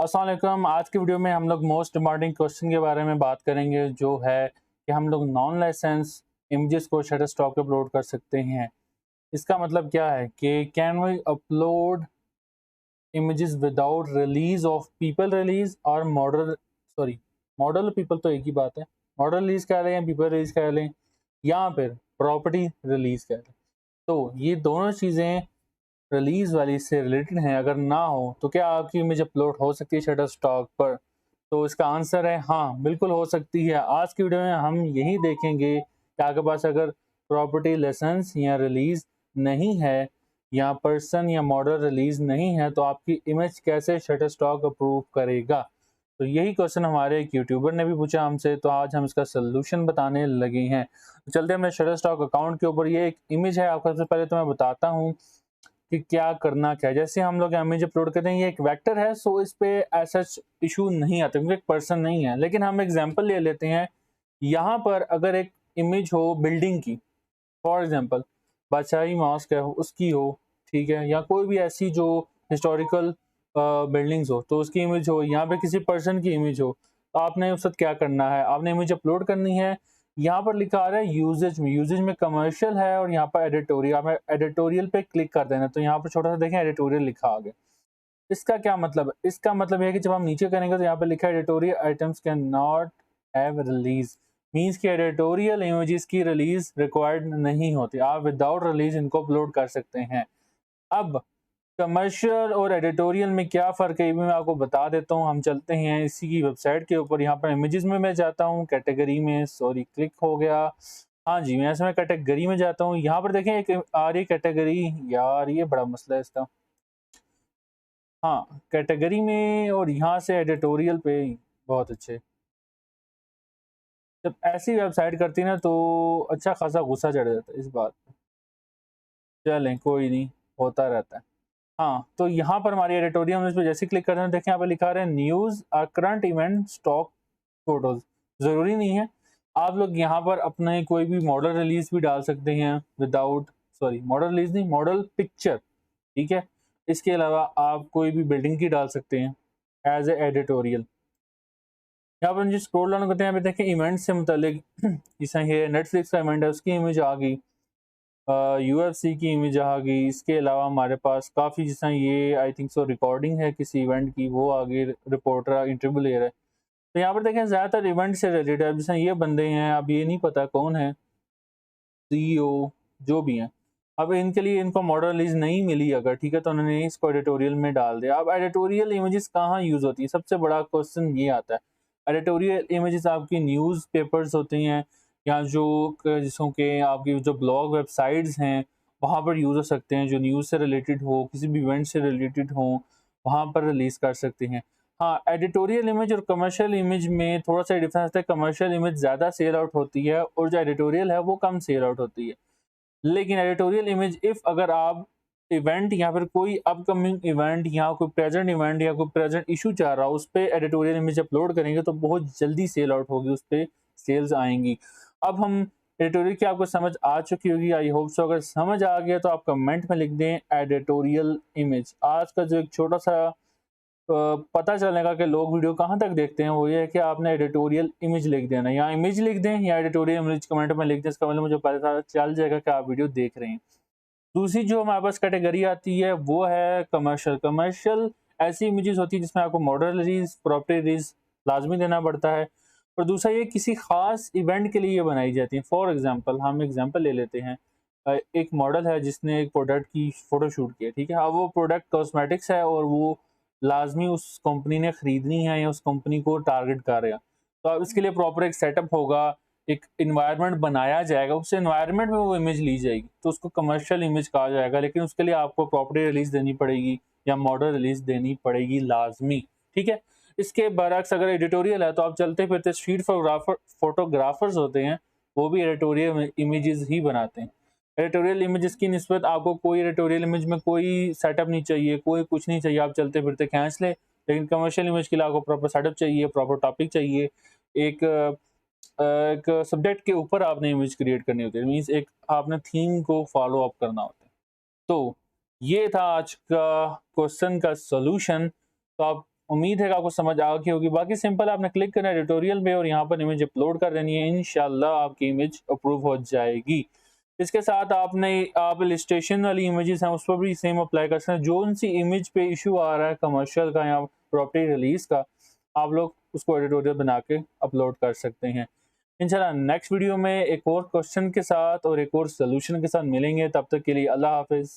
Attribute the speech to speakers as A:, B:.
A: अस्सलाम वालेकुम। आज की वीडियो में हम लोग मोस्ट डिमांडिंग क्वेश्चन के बारे में बात करेंगे, जो है कि हम लोग नॉन लाइसेंस इमेजेस को शटरस्टॉक पे अपलोड कर सकते हैं। इसका मतलब क्या है कि can we upload images without release of people release और मॉडल पीपल तो एक ही बात है। मॉडल रिलीज कह लें या पीपल रिलीज कह लें या फिर प्रॉपर्टी रिलीज कह लें, तो ये दोनों चीज़ें रिलीज वाली से रिलेटेड हैं। अगर ना हो तो क्या आपकी इमेज अपलोड हो सकती है शटरस्टॉक पर? तो इसका आंसर है हाँ, बिल्कुल हो सकती है। आज की वीडियो में हम यही देखेंगे कि आपके पास अगर प्रॉपर्टी लाइसेंस या रिलीज नहीं है या पर्सन या मॉडल रिलीज नहीं है तो आपकी इमेज कैसे शटरस्टॉक अप्रूव करेगा। तो यही क्वेश्चन हमारे एक यूट्यूबर ने भी पूछा हमसे, तो आज हम इसका सोल्यूशन बताने लगे हैं। तो चलते हैं अपने शटरस्टॉक अकाउंट के ऊपर। ये एक इमेज है, आपको सबसे पहले तो मैं बताता हूँ कि क्या करना क्या है। जैसे हम लोग इमेज अपलोड करते हैं, ये एक वेक्टर है, सो इस पे ऐसा इशू नहीं आता क्योंकि एक पर्सन नहीं है। लेकिन हम एग्जांपल ले लेते हैं, यहाँ पर अगर एक इमेज हो बिल्डिंग की, फॉर एग्जांपल बादशाही मॉस्क है उसकी हो, ठीक है, या कोई भी ऐसी जो हिस्टोरिकल बिल्डिंग्स हो तो उसकी इमेज हो, यहाँ पे किसी पर्सन की इमेज हो, तो आपने उस वक्त क्या करना है, आपने इमेज अपलोड करनी है। यहाँ पर लिखा आ रहा है यूजेज में कमर्शियल है और यहाँ पर एडिटोरियल, आप एडिटोरियल पे क्लिक कर देना, तो यहाँ पर छोटा सा देखें एडिटोरियल लिखा आ गया। इसका क्या मतलब है? इसका मतलब है कि जब हम नीचे करेंगे तो यहाँ पे लिखा है editorial items can not have release, means कि एडिटोरियल इमेजेस की रिलीज रिक्वायर्ड नहीं होती, आप विदाउट रिलीज इनको अपलोड कर सकते हैं। अब कमर्शियल और एडिटोरियल में क्या फ़र्क है ये भी मैं आपको बता देता हूँ। हम चलते हैं इसी की वेबसाइट के ऊपर, यहाँ पर इमेजेस में मैं जाता हूँ, कैटेगरी में, सॉरी क्लिक हो गया, हाँ जी, मैं इसमें कैटेगरी में जाता हूँ। यहाँ पर देखें एक आ रही कैटेगरी, यार ये बड़ा मसला है इसका। हाँ, कैटेगरी में और यहाँ से एडिटोरियल पे, बहुत अच्छे। जब ऐसी वेबसाइट करती है ना तो अच्छा खासा गुस्सा चढ़ जाता है इस बात पे। चलें कोई नहीं, होता रहता है। हाँ, तो यहाँ पर हमारी एडिटोरियल में इस पे जैसे क्लिक करते हैं, देखें यहाँ पे लिखा रहा है news current event stock photos. ज़रूरी नहीं है, आप लोग यहाँ पर अपने कोई भी मॉडल रिलीज़ भी डाल सकते हैं विदाउट, सॉरी मॉडल रिलीज़ नहीं, मॉडल पिक्चर, ठीक है। इसके अलावा आप कोई भी बिल्डिंग की डाल सकते हैं एज़ ए एडिटोरियल। यहाँ पर जो स्क्रॉल डाउन करते हैं, यहाँ पे देखें इवेंट से मुतालिक जैसे ये नेटफ्लिक्स का इवेंट है उसकी इमेज आ गई, यूएफसी की इमेज आ गई। इसके अलावा हमारे पास काफ़ी, जैसा ये आई थिंक सो रिकॉर्डिंग है किसी इवेंट की, वो आ गई, रिपोर्टर इंटरव्यू ले रहा है। तो यहाँ पर देखें ज़्यादातर इवेंट से रिलेटेड है। जैसे ये बंदे हैं, अब ये नहीं पता कौन है, सीईओ जो भी हैं। अब इनके लिए इनको मॉडल रिलीज नहीं मिली अगर, ठीक है, तो उन्होंने इसको एडिटोरियल में डाल दिया। अब एडिटोरियल इमेजेस कहाँ यूज़ होती है, सबसे बड़ा क्वेश्चन ये आता है। एडिटोरियल इमेजेस आपकी न्यूज़ पेपर्स होती हैं या जो जिसों के आपकी जो ब्लॉग वेबसाइट्स हैं वहाँ पर यूज़ हो सकते हैं, जो न्यूज़ से रिलेटेड हो, किसी भी इवेंट से रिलेटेड हो, वहाँ पर रिलीज़ कर सकते हैं। हाँ, एडिटोरियल इमेज और कमर्शियल इमेज में थोड़ा-सा डिफरेंस है। कमर्शियल इमेज ज़्यादा सेल आउट होती है और जो एडिटोरियल है वो कम सेल आउट होती है। लेकिन एडिटोरियल इमेज इफ़ अगर आप इवेंट या फिर कोई अपकमिंग इवेंट या कोई प्रेज़ेंट इवेंट या कोई प्रेज़ेंट इश्यू चल रहा है, उस पे एडिटोरियल इमेज अपलोड करेंगे तो बहुत जल्दी सेल आउट होगी, उस पे सेल्स आएँगी। अब हम एडिटोरियल की आपको समझ आ चुकी होगी, आई होप सो। अगर समझ आ गया तो आप कमेंट में लिख दें एडिटोरियल इमेज। आज का जो एक छोटा-सा पता चलेगा कि लोग वीडियो कहाँ तक देखते हैं, वो ये है कि आपने एडिटोरियल इमेज लिख देना, या इमेज लिख दें या एडिटोरियल इमेज कमेंट में लिख दें। इसका मतलब मुझे पता चल जाएगा कि आप वीडियो देख रहे हैं। दूसरी जो हमारे पास कैटेगरी आती है वो है कमर्शियल। कमर्शियल ऐसी इमेजेस होती है जिसमें आपको मॉडल रिलीज, प्रॉपर्टी रिलीज लाजमी देना पड़ता है। और दूसरा ये किसी खास इवेंट के लिए बनाई जाती है। फॉर एग्जांपल हम एग्जांपल ले लेते हैं, एक मॉडल है जिसने एक प्रोडक्ट की फोटो शूट की है, ठीक है। अब वो प्रोडक्ट कॉस्मेटिक्स है और वो लाजमी उस कंपनी ने खरीदनी है या उस कंपनी को टारगेट कर रहा है, तो अब इसके लिए प्रॉपर एक सेटअप होगा, एक इन्वायरमेंट बनाया जाएगा, उस इन्वायरमेंट में वो इमेज ली जाएगी, तो उसको कमर्शियल इमेज कहा जाएगा। लेकिन उसके लिए आपको प्रॉपर्टी रिलीज देनी पड़ेगी या मॉडल रिलीज देनी पड़ेगी लाजमी, ठीक है। इसके बरक्स अगर एडिटोरियल है तो आप चलते फिरते स्ट्रीट फोटोग्राफर्स होते हैं, वो भी एडिटोरियल इमेजेस ही बनाते हैं। एडिटोरियल इमेजेस की निस्बत आपको कोई एडिटोरियल इमेज में कोई सेटअप नहीं चाहिए, कोई कुछ नहीं चाहिए, आप चलते फिरते खींच लें। लेकिन कमर्शियल इमेज के लिए आपको प्रॉपर सेटअप चाहिए, प्रॉपर टॉपिक चाहिए, एक एक सब्जेक्ट के ऊपर आपने इमेज क्रिएट करनी होती है, मीन्स एक आपने थीम को फॉलो अप करना होता है। तो ये था आज का क्वेश्चन का सॉल्यूशन। तो आप उम्मीद है कि आपको समझ आ गई होगी। बाकी सिंपल आपने क्लिक करना है एडिटोरियल पे और यहाँ पर इमेज अपलोड कर देनी है, इंशाल्लाह आपकी इमेज अप्रूव हो जाएगी। इसके साथ आप इलस्ट्रेशन वाली इमेजेस हैं उस पर भी सेम अप्लाई कर सकते हैं। जो उनसी इमेज पे इशू आ रहा है कमर्शियल का या प्रॉपर्टी रिलीज का, आप लोग उसको एडिटोरियल बना के अपलोड कर सकते हैं। इंशाल्लाह नेक्स्ट वीडियो में एक और क्वेश्चन के साथ और एक और सोल्यूशन के साथ मिलेंगे। तब तक के लिए अल्लाह हाफिज़।